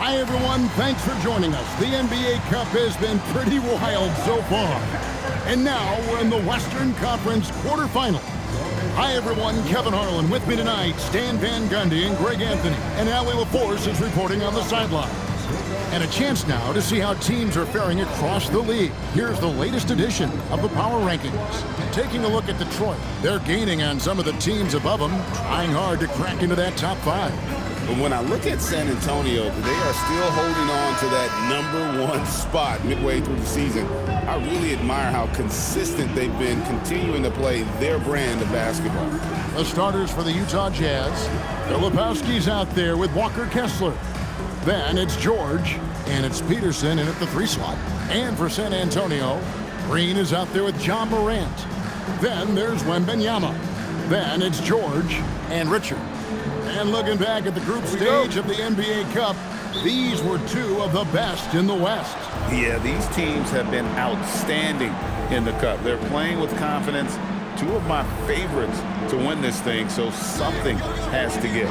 Hi, everyone. Thanks for joining us. The NBA Cup has been pretty wild so far. And now we're in the Western Conference quarterfinal. Hi, everyone. Kevin Harlan with me tonight. Stan Van Gundy and Greg Anthony. And Allie LaForce is reporting on the sidelines. And a chance now to see how teams are faring across the league. Here's the latest edition of the Power Rankings. Taking a look at Detroit. They're gaining on some of the teams above them, trying hard to crack into that top 5. But when I look at San Antonio, they are still holding on to that #1 spot midway through the season. I really admire how consistent they've been continuing to play their brand of basketball. The starters for the Utah Jazz. Filipowski's out there with Walker Kessler. Then it's George, and it's Peterson in at the 3 slot. And for San Antonio, Green is out there with John Morant. Then there's Wembanyama. Then it's George and Richard. And looking back at the group stage of the NBA Cup, these were 2 of the best in the West. Yeah, these teams have been outstanding in the Cup. They're playing with confidence. 2 of my favorites to win this thing, so something has to give.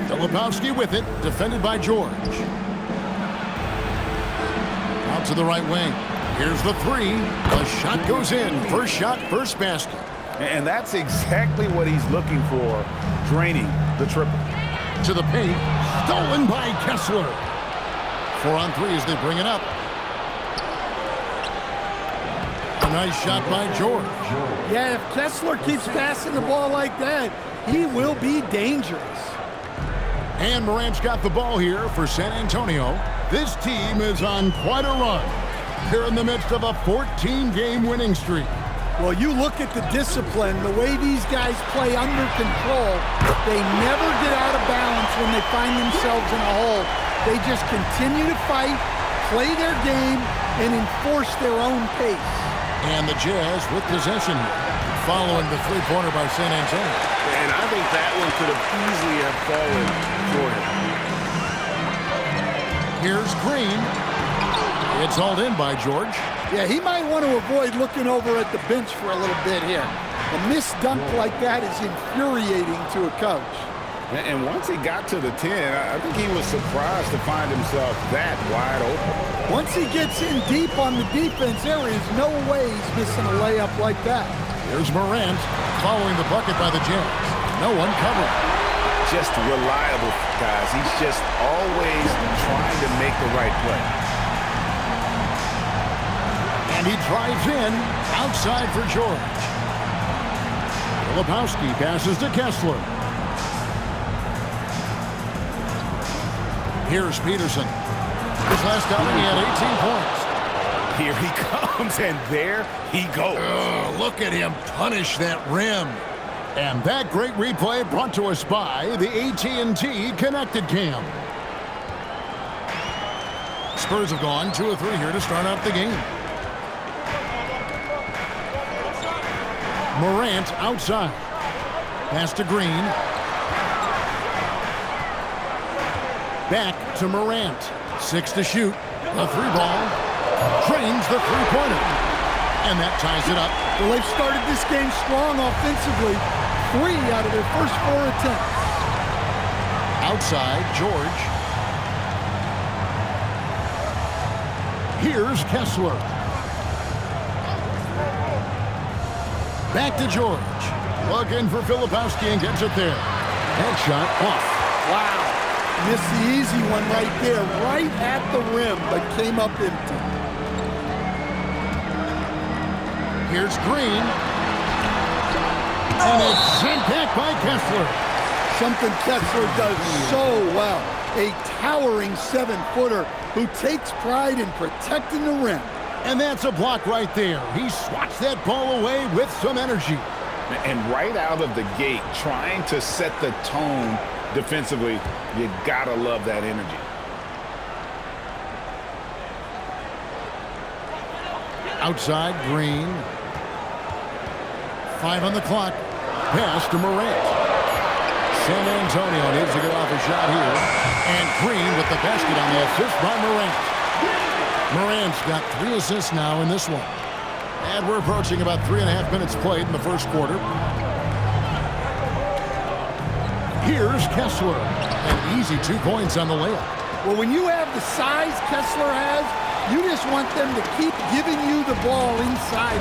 Filipowski with it, defended by George. Out to the right wing. Here's the 3. The shot goes in. First shot, first basket. And that's exactly what he's looking for, draining the triple. To the paint, stolen by Kessler. 4 on 3 as they bring it up. A nice shot by George. Yeah, if Kessler keeps passing the ball like that, he will be dangerous. And Morant's got the ball here for San Antonio. This team is on quite a run. They're in the midst of a 14-game winning streak. Well, you look at the discipline, the way these guys play under control, they never get out of balance when they find themselves in a hole. They just continue to fight, play their game, and enforce their own pace. And the Jazz with possession here, following the 3-pointer by San Antonio. And I think that one could have easily have fallen for him. Here's Green. It's hauled in by George. Yeah, he might want to avoid looking over at the bench for a little bit here. A missed dunk like that is infuriating to a coach. And once he got to the 10, I think he was surprised to find himself that wide open. Once he gets in deep on the defense, there is no way he's missing a layup like that. Here's Morant following the bucket by the Jazz. No one covering. Just reliable, guys. He's just always trying to make the right play. And he drives in, outside for George. Filipowski passes to Kessler. Here's Peterson. His last outing, he had 18 points. Here he comes, and there he goes. Look at him punish that rim. And that great replay brought to us by the AT&T Connected Cam. Spurs have gone 2 of 3 here to start out the game. Morant outside. Pass to Green. Back to Morant. 6 to shoot. The 3-ball. Drains the 3-pointer. And that ties it up. Well, they've started this game strong offensively. 3 out of their first 4 attempts. Outside, George. Here's Kessler. Back to George. Looking for Filipowski and gets it there. Headshot off. Wow. Missed the easy one right there, right at the rim, but came up empty. Here's Green. And it's sent back by Kessler. Something Kessler does so well. A towering 7-footer who takes pride in protecting the rim. And that's a block right there. He swats that ball away with some energy. And right out of the gate, trying to set the tone defensively, you gotta love that energy. Outside, Green. 5 on the clock. Pass to Morant. San Antonio needs to get off a shot here. And Green with the basket on the assist by Morant. Morant's got 3 assists now in this one. And we're approaching about 3.5 minutes played in the first quarter. Here's Kessler. An easy 2 points on the layup. Well, when you have the size Kessler has, you just want them to keep giving you the ball inside.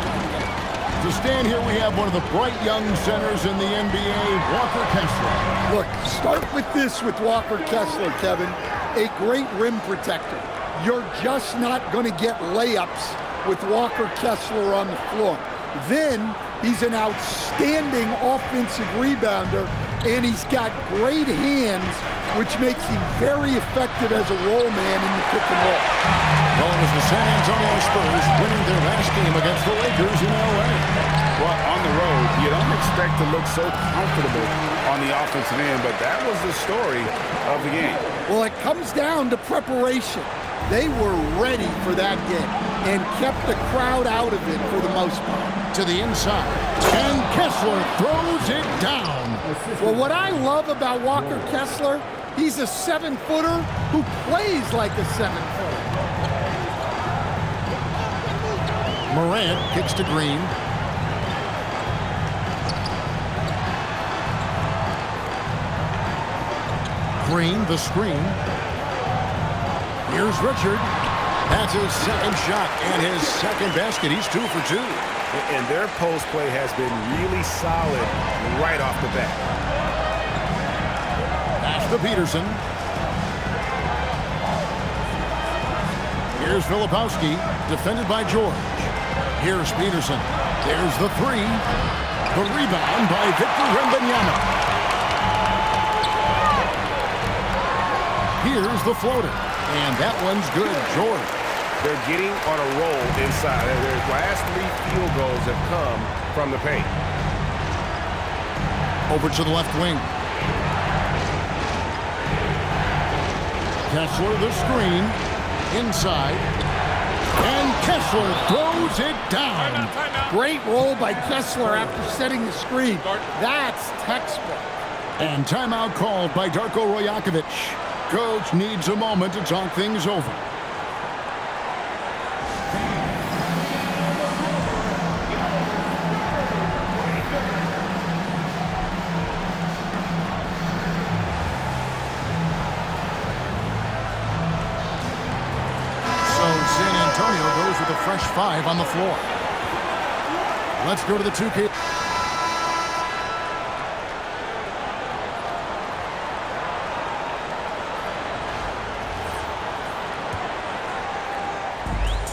To stand here, we have one of the bright young centers in the NBA, Walker Kessler. Look, start with this with Walker Kessler, Kevin. A great rim protector. You're just not going to get layups with Walker Kessler on the floor. Then he's an outstanding offensive rebounder, and he's got great hands, which makes him very effective as a roll man in the pick and roll. Well, it was the San Antonio Spurs winning their last game against the Lakers in L.A. Well, on the road, you don't expect to look so comfortable on the offensive end, but that was the story of the game. Well, it comes down to preparation. They were ready for that game and kept the crowd out of it for the most part. To the inside, and Kessler throws it down. Well, what I love about Walker Kessler, he's a 7-footer who plays like a 7-footer. Morant kicks to Green. Green, the screen. Here's Richard. That's his second shot and his second basket. He's 2 for 2. And their post play has been really solid right off the bat. Pass to Peterson. Here's Filipowski, defended by George. Here's Peterson. There's the three. The rebound by Victor Wembanyama. Here's the floater. And that one's good. George. They're getting on a roll inside. Their last 3 field goals have come from the paint. Over to the left wing. Kessler the screen. Inside. And Kessler throws it down. Great roll by Kessler after setting the screen. That's textbook. And timeout called by Darko Rajakovic. Coach needs a moment to talk things over. San Antonio goes with a fresh 5 on the floor. Let's go to the 2K.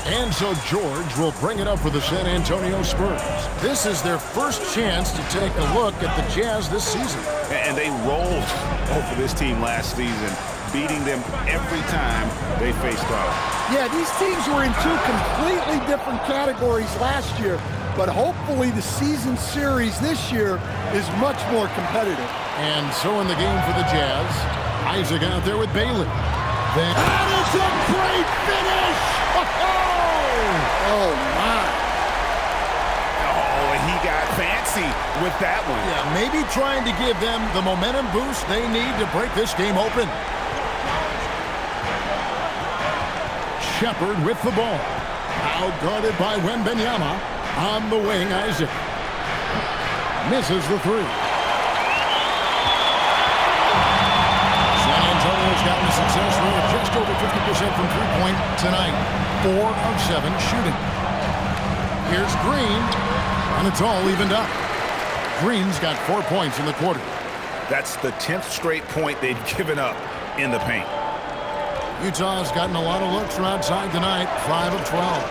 And so George will bring it up for the San Antonio Spurs. This is their first chance to take a look at the Jazz this season. And they rolled over this team last season, beating them every time they faced off. Yeah, these teams were in 2 completely different categories last year, but hopefully the season series this year is much more competitive. And so in the game for the Jazz, Isaac out there with Bailey. Then that is a great finish! Oh, my. Oh, and he got fancy with that one. Yeah, maybe trying to give them the momentum boost they need to break this game open. Shepard with the ball. Out guarded by Wembanyama. On the wing, Isaac. Misses the 3. San Antonio's gotten a success rate of just over 50% from three-point tonight. 4 of 7 shooting. Here's Green, and it's all evened up. Green's got 4 points in the quarter. That's the 10th straight point they've given up in the paint. Utah's gotten a lot of looks from outside tonight, 5 of 12.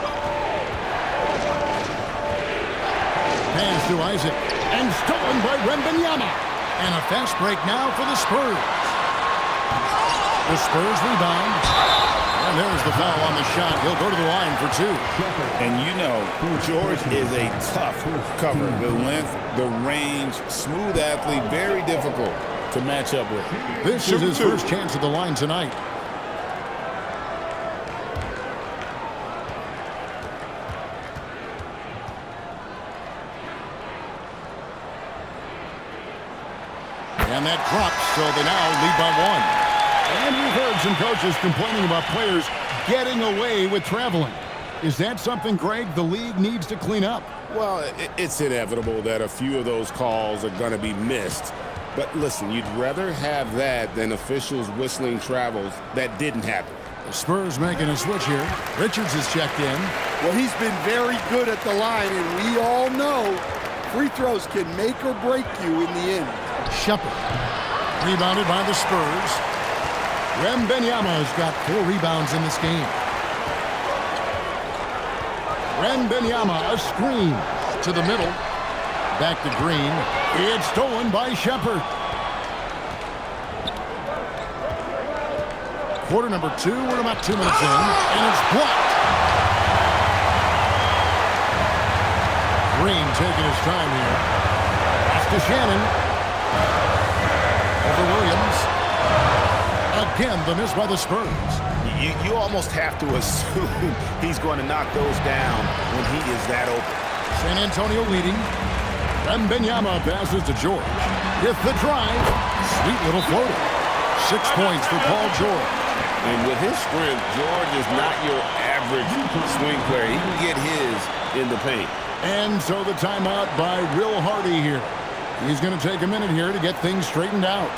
Pass to Isaac, and stolen by Wembanyama. And a fast break now for the Spurs. The Spurs rebound. And there's the foul on the shot. He'll go to the line for 2. And you know, George is a tough cover. The length, the range, smooth athlete, very difficult to match up with. This is his first chance at the line tonight. And that drops, so they now lead by 1. And we've heard some coaches complaining about players getting away with traveling. Is that something, Greg, the league needs to clean up? Well, it's inevitable that a few of those calls are going to be missed. But listen, you'd rather have that than officials whistling travels that didn't happen. The Spurs making a switch here. Richards is checked in. Well, he's been very good at the line, and we all know free throws can make or break you in the end. Shepard. Rebounded by the Spurs. Wembanyama's got 4 rebounds in this game. Wembanyama, a screen to the middle. Back to Green. It's stolen by Shepard. Quarter number 2. We're about 2 minutes in, and it's blocked. Green taking his time here. Pass to Shannon. Over Williams. Again, the miss by the Spurs. You almost have to assume he's going to knock those down when he is that open. San Antonio leading. Wembanyama passes to George. With the drive. Sweet little floater. 6 points for Paul George. And with his strength, George is not your average swing player. He can get his in the paint. And so the timeout by Will Hardy here. He's going to take a minute here to get things straightened out.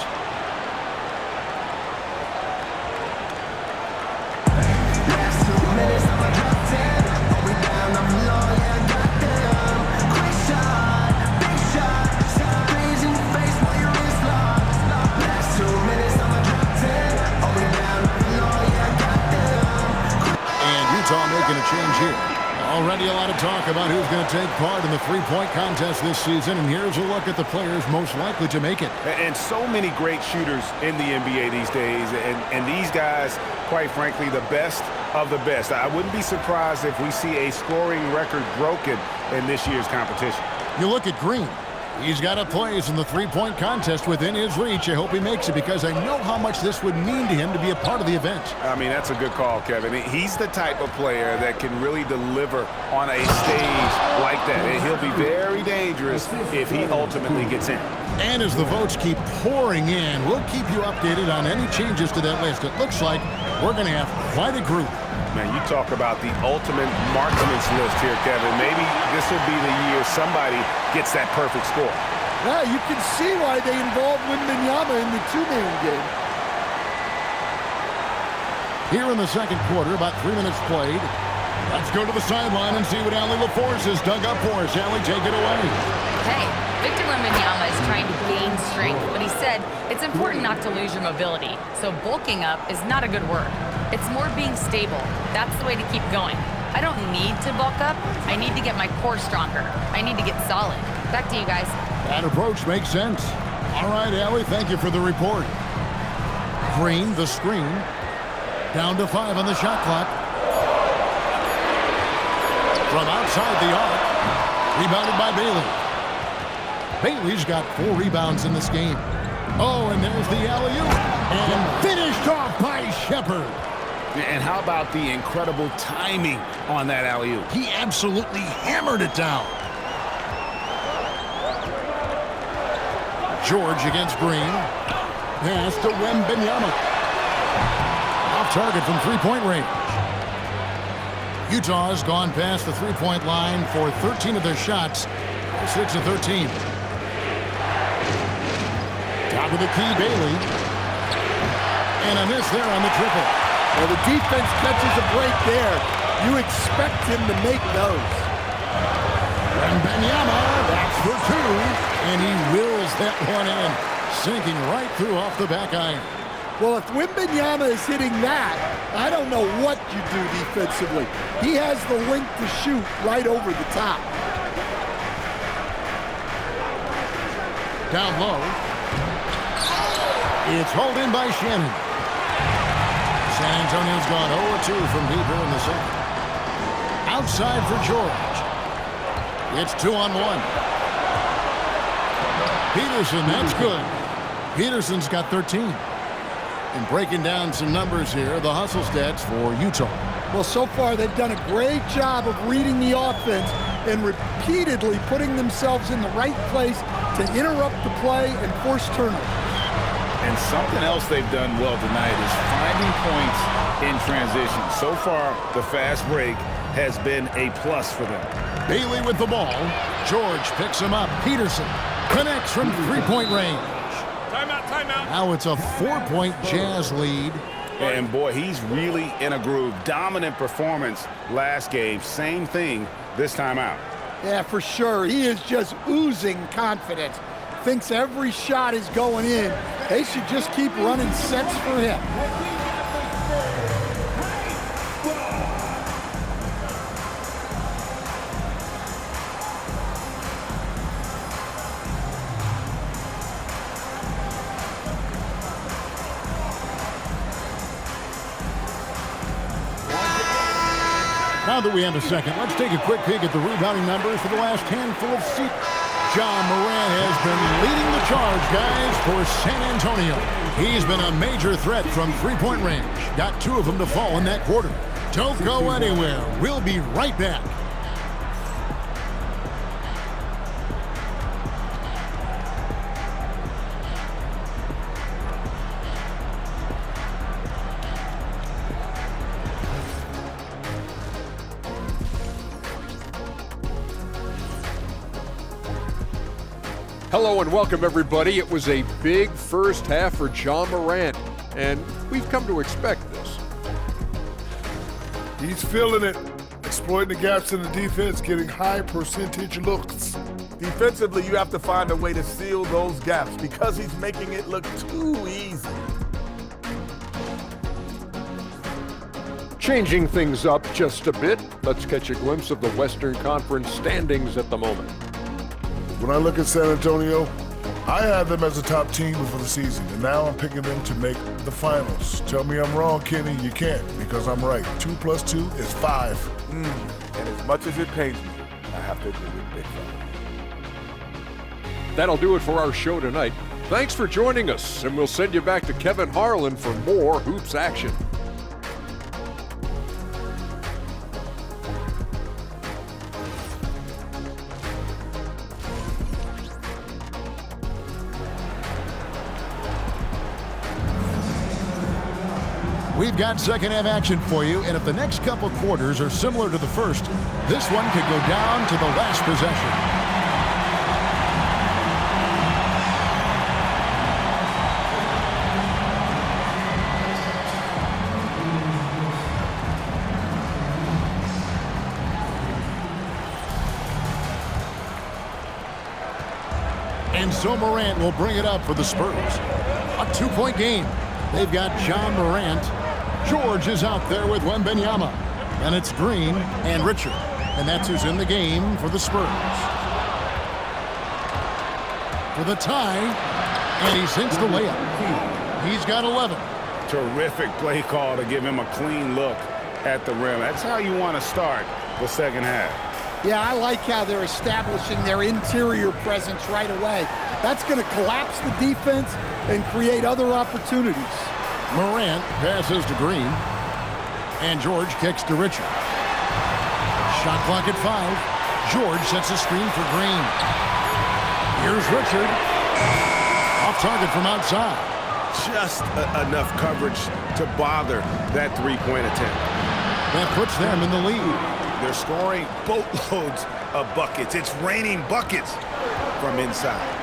Making a change here. Already a lot of talk about who's going to take part in the three-point contest this season, and here's a look at the players most likely to make it. And so many great shooters in the NBA these days, and these guys, quite frankly, the best of the best. I wouldn't be surprised if we see a scoring record broken in this year's competition. You look at Green. He's got a place in the three-point contest within his reach. I hope he makes it because I know how much this would mean to him to be a part of the event. I mean, that's a good call, Kevin. He's the type of player that can really deliver on a stage like that. And he'll be very dangerous if he ultimately gets in. And as the votes keep pouring in, we'll keep you updated on any changes to that list. It looks like we're going to have quite a group. Man, you talk about the ultimate marksman's list here, Kevin. Maybe this will be the year somebody gets that perfect score. Yeah, you can see why they involved Wembanyama in the two-man game. Here in the second quarter, about 3 minutes played. Let's go to the sideline and see what Allie LaForce has dug up for us. Allie, take it away. Hey, Victor Wembanyama is trying to gain strength, but he said it's important not to lose your mobility. So bulking up is not a good word. It's more being stable. That's the way to keep going. I don't need to bulk up. I need to get my core stronger. I need to get solid. Back to you guys. That approach makes sense. All right, Allie, thank you for the report. Green, the screen. Down to 5 on the shot clock. From outside the arc. Rebounded by Bailey. Bailey's got 4 rebounds in this game. Oh, and there's the alley-oop. And finished off by Shepard. And how about the incredible timing on that alley-oop? He absolutely hammered it down. George against Green. Pass to Wembanyama. Off target from three-point range. Utah's gone past the three-point line for 13 of their shots. 6 of 13. Top of the key, Bailey. And a miss there on the triple. Well, the defense catches a break there. You expect him to make those. Wembanyama, that's for 2. And he wills that one in, sinking right through off the back iron. Well, if Wembanyama is hitting that, I don't know what you do defensively. He has the length to shoot right over the top. Down low. It's hauled in by Shannon. San Antonio's gone 0-2 from deep here in the second. Outside for George. It's 2-on-1. Peterson, that's good. Peterson's got 13. And breaking down some numbers here, the hustle stats for Utah. Well, so far they've done a great job of reading the offense and repeatedly putting themselves in the right place to interrupt the play and force turnovers. And something else they've done well tonight is finding points in transition. So far, the fast break has been a plus for them. Bailey with the ball. George picks him up. Peterson connects from three-point range. Now it's a 4-point Jazz lead. And boy, he's really in a groove. Dominant performance last game. Same thing this time out. Yeah, for sure. He is just oozing confidence. Thinks every shot is going in. They should just keep running sets for him. Now that we have a second, let's take a quick peek at the rebounding numbers for the last handful of seasons. Ja Morant has been leading the charge, guys, for San Antonio. He's been a major threat from three-point range. Got 2 of them to fall in that quarter. Don't go anywhere. We'll be right back. Hello and welcome, everybody. It was a big first half for Ja Morant, and we've come to expect this. He's feeling it, exploiting the gaps in the defense, getting high percentage looks. Defensively, you have to find a way to seal those gaps because he's making it look too easy. Changing things up just a bit, let's catch a glimpse of the Western Conference standings at the moment. When I look at San Antonio, I had them as a top team before the season, and now I'm picking them to make the finals. Tell me I'm wrong, Kenny. You can't, because I'm right. 2 + 2 is 5. And as much as it pains me, I have to agree with Big Fella. That'll do it for our show tonight. Thanks for joining us, and we'll send you back to Kevin Harlan for more hoops action. We've got second half action for you, and if the next couple quarters are similar to the first, this one could go down to the last possession. And so Morant will bring it up for the Spurs. A 2-point game. They've got Ja Morant. George is out there with Wembanyama. And it's Green and Richard. And that's who's in the game for the Spurs. For the tie, and he sinks the layup. He's got 11. Terrific play call to give him a clean look at the rim. That's how you want to start the second half. Yeah, I like how they're establishing their interior presence right away. That's going to collapse the defense and create other opportunities. Morant passes to Green. And George kicks to Richard. Shot clock at 5. George sets a screen for Green. Here's Richard. Off target from outside. Just enough coverage to bother that three-point attempt. That puts them in the lead. They're scoring boatloads of buckets. It's raining buckets from inside.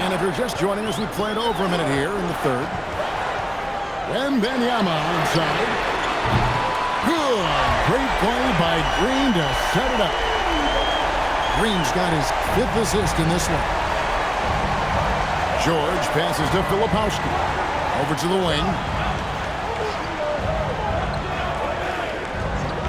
And if you're just joining us, we played over a minute here in the third. Wembanyama inside. Good. Great play by Green to set it up. Green's got his 5th assist in this one. George passes to Filipowski. Over to the wing.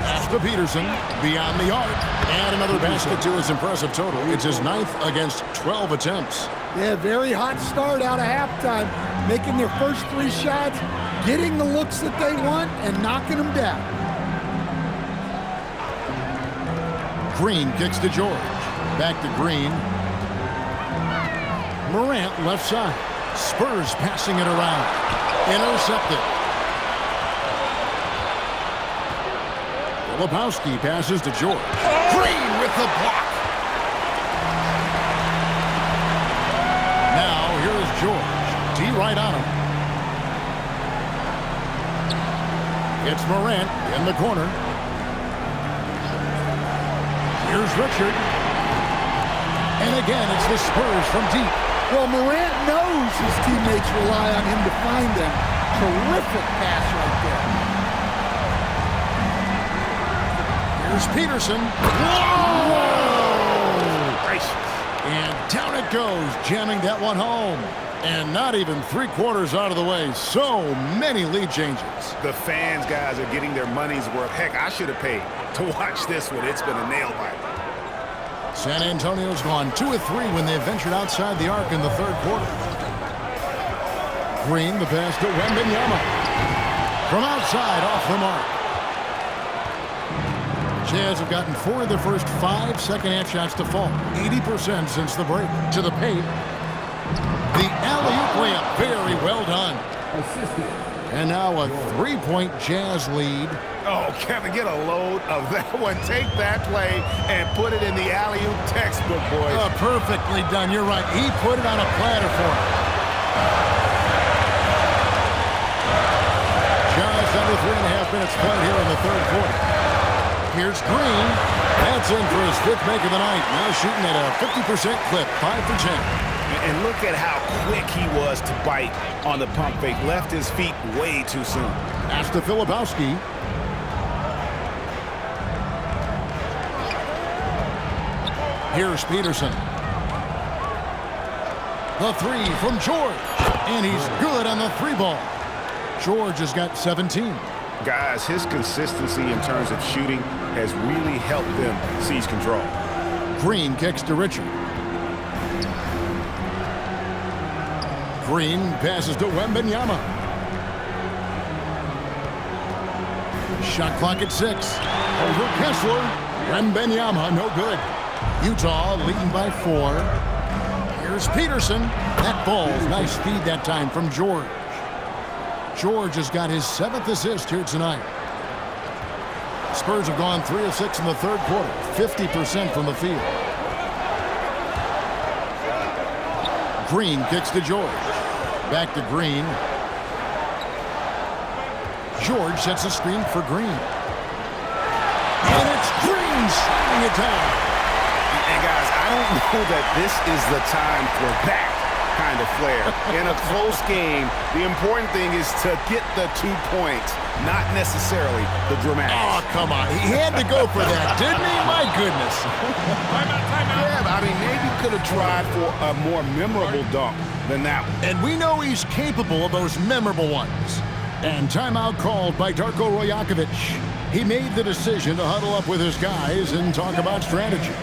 Pass to Peterson. Beyond the arc. And another basket to his impressive total. It's his 9th against 12 attempts. Yeah, very hot start out of halftime. Making their first 3 shots, getting the looks that they want, and knocking them down. Green kicks to George. Back to Green. Morant left side. Spurs passing it around. Intercepted. Filipowski passes to George. Green with the block. Now here is George. D right on him. It's Morant in the corner. Here's Richard. And again, it's the Spurs from deep. Well, Morant knows his teammates rely on him to find them. Terrific pass right there. Here's Peterson. Whoa! Gracious. And down it goes, jamming that one home. And not even 3/4 out of the way. So many lead changes. The fans, guys, are getting their money's worth. Heck, I should have paid to watch this one. It's been a nail biter. San Antonio's gone 2 of 3 when they ventured outside the arc in the third quarter. Green, the pass to Wembanyama. From outside, off the mark. Jazz have gotten 4 of their first 5 second-half shots to fall. 80% since the break. To the paint. The alley-oop layup, very well done. And now a 3-point Jazz lead. Oh, Kevin, get a load of that one. Take that play and put it in the alley-oop textbook, boys. Perfectly done. You're right. He put it on a platter for him. Just under 3.5 minutes played here in the third quarter. Here's Green. That's in for his 5th make of the night. Now shooting at a 50% clip, 5 for 10. And look at how quick he was to bite on the pump fake. Left his feet way too soon. Pass to Filipowski. Here's Peterson. The 3 from George. And he's good on the 3 ball. George has got 17. Guys, his consistency in terms of shooting has really helped them seize control. Green kicks to Richard. Green passes to Wembanyama. Shot clock at 6. Over Kessler. Wembanyama, no good. Utah leading by 4. Here's Peterson. That ball's nice feed that time from George. George has got his 7th assist here tonight. Spurs have gone 3 of 6 in the third quarter. 50% from the field. Green kicks to George. Back to Green. George sets a screen for Green. And it's Green sliding it down. And guys, I don't know that this is the time for that kind of flair. In a close game, the important thing is to get the 2 points, not necessarily the dramatics. Oh, come on. He had to go for that, didn't he? My goodness. Yeah, but I mean, maybe could have tried for a more memorable dunk than that one. And we know he's capable of those memorable ones. And timeout called by Darko Rajakovic. He made the decision to huddle up with his guys and talk about strategy.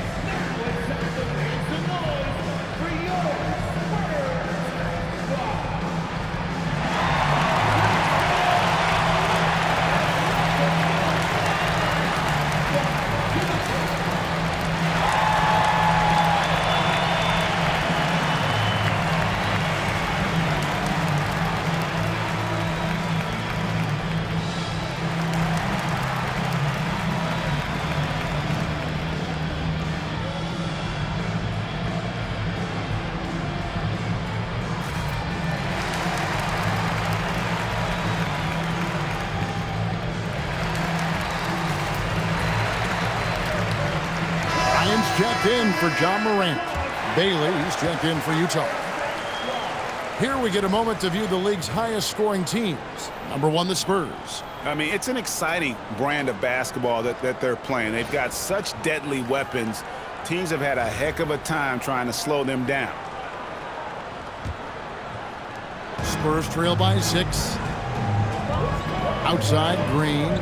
Checked in for John Morant. Bailey's checked in for Utah. Here we get a moment to view the league's highest scoring teams. Number 1, the Spurs. I mean, it's an exciting brand of basketball that they're playing. They've got such deadly weapons. Teams have had a heck of a time trying to slow them down. Spurs trail by 6. Outside, Green.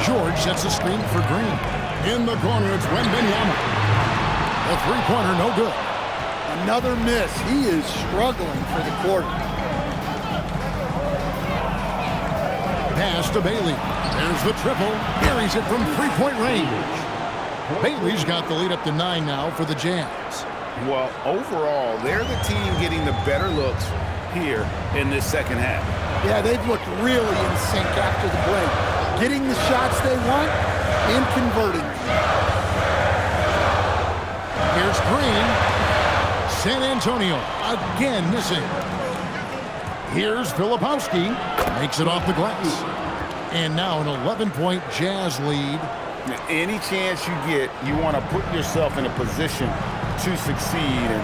George sets a screen for Green. In the corner, it's Wembanyama. The 3-pointer, no good. Another miss. He is struggling for the quarter. Pass to Bailey. There's the triple. Buries it from 3-point range. Bailey's got the lead up to 9 now for the Jazz. Well, overall, they're the team getting the better looks here in this second half. Yeah, they've looked really in sync after the break. Getting the shots they want and converting. Here's Green. San Antonio again missing. Here's Filipowski. Makes it off the glass. And now an 11-point Jazz lead. Any chance you get, you want to put yourself in a position to succeed, and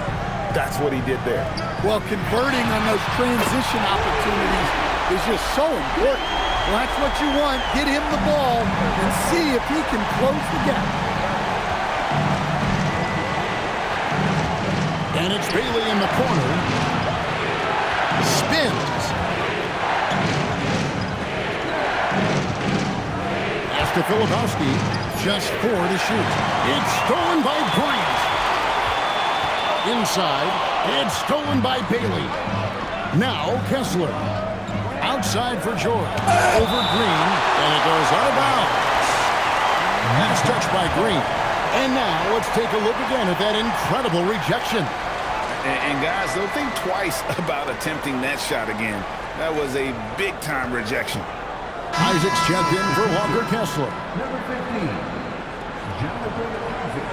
that's what he did there. Well, converting on those transition opportunities is just so important. Well, that's what you want. Get him the ball and see if he can close the gap. And it's Bailey in the corner. Spins. Pass to Filipowski. Just 4 to shoot. It's stolen by Bryant. Inside. It's stolen by Bailey. Now Kessler. Outside for George. Over Green. And it goes out of bounds. That's touched by Green. And now let's take a look again at that incredible rejection. And guys, don't think twice about attempting that shot again. That was a big-time rejection. Isaac's checked in for Walker Kessler. Number 15, Jonathan Isaac.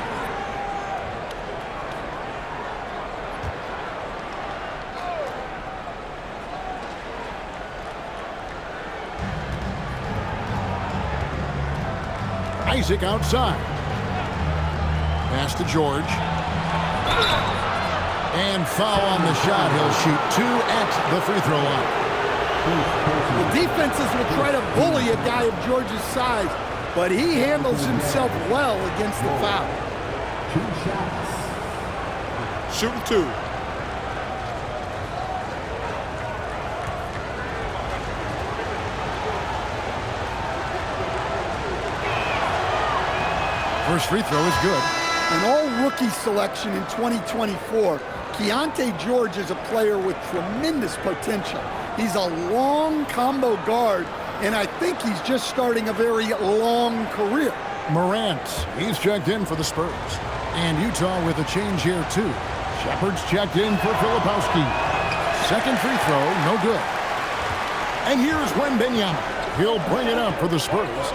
Isaac outside. Pass to George. And foul on the shot. He'll shoot 2 at the free throw line. The defenses will try to bully a guy of George's size, but he handles himself well against the foul. 2 shots. Shooting 2. First free throw is good. An all-rookie selection in 2024, Keontae George is a player with tremendous potential. He's a long combo guard, and I think he's just starting a very long career. Morant, he's checked in for the Spurs. And Utah with a change here, too. Shepard's checked in for Filipowski. Second free throw, no good. And here's Wembanyama. He'll bring it up for the Spurs.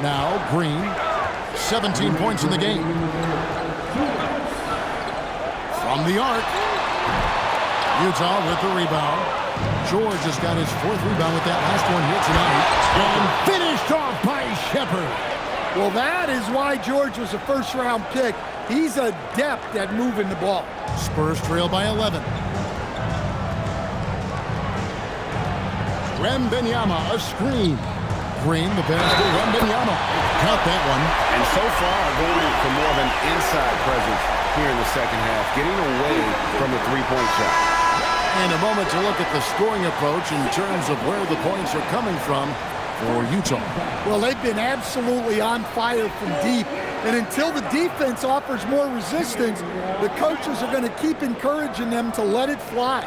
Now Green, 17 points in the game. From the arc, Utah with the rebound. George has got his 4th rebound with that last one here tonight. And finished off by Shepard. Well, that is why George was a first-round pick. He's adept at moving the ball. Spurs trail by 11. Wembanyama, a screen. Green, the pass to Wembanyama. Count that one. And so far, going for more of an inside presence here in the second half, getting away from the three-point shot. And a moment to look at the scoring approach in terms of where the points are coming from for Utah. Well, they've been absolutely on fire from deep. And until the defense offers more resistance, the coaches are going to keep encouraging them to let it fly.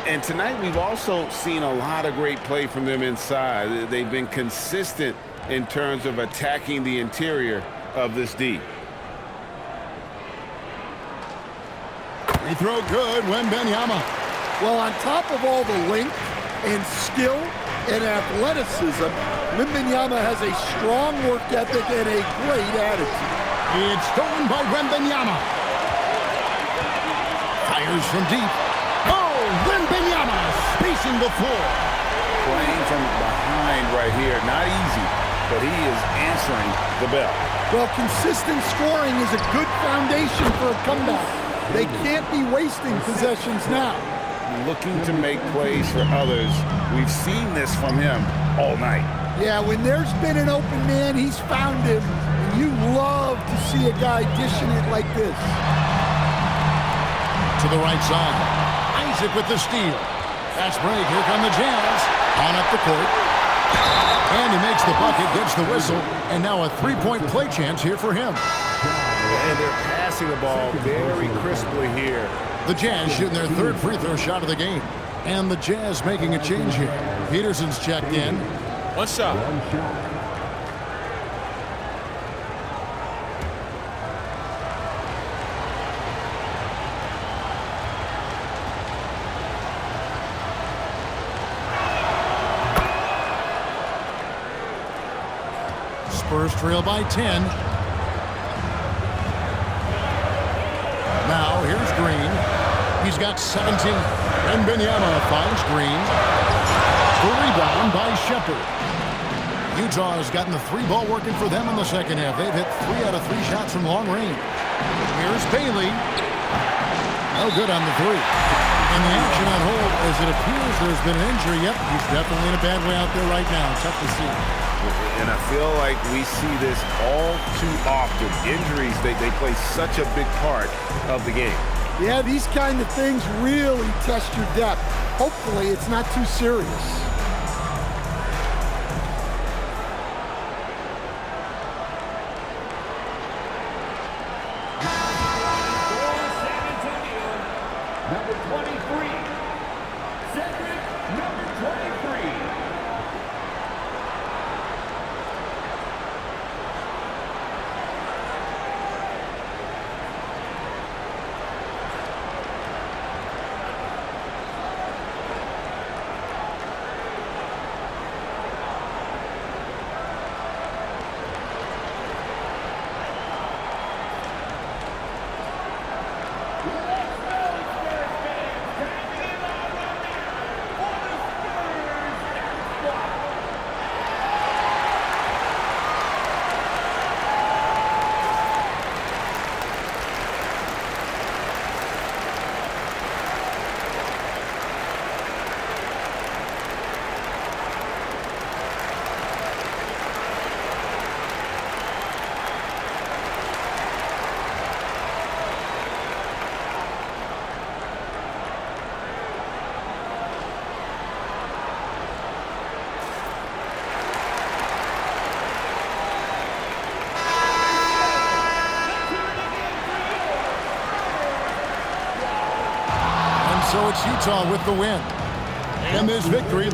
And tonight we've also seen a lot of great play from them inside. They've been consistent in terms of attacking the interior of this D. Free throw good, Wembanyama. Well, on top of all the length and skill and athleticism, Wembanyama has a strong work ethic and a great attitude. It's stolen by Wembanyama. Fires from deep. Oh, Wembanyama spacing the floor. Playing from behind right here. Not easy, but he is answering the bell. Well, consistent scoring is a good foundation for a comeback. They can't be wasting possessions now. Looking to make plays for others. We've seen this from him all night. Yeah, when there's been an open man, he's found him. And you love to see a guy dishing it like this. To the right side. Isaac with the steal. Fast break. Here come the Jazz. On up the court. And he makes the bucket, gets the whistle. And now a three-point play chance here for him. And they're passing the ball very crisply here. The Jazz shooting their 3rd free throw shot of the game. And the Jazz making a change here. Peterson's checked in. One shot. Spurs trail by 10. Now here's Green. He's got 17. And Wembanyama finds Green. The rebound by Shepard. Utah has gotten the 3-ball working for them in the second half. They've hit 3 out of 3 shots from long range. Here's Bailey. No good on the 3. And the action on hold, as it appears there's been an injury. Yep, he's definitely in a bad way out there right now. Tough to see. And I feel like we see this all too often. Injuries, they play such a big part of the game. Yeah, these kind of things really test your depth. Hopefully it's not too serious. Number 23, Cedric, number 23. So it's Utah with the win. And this victory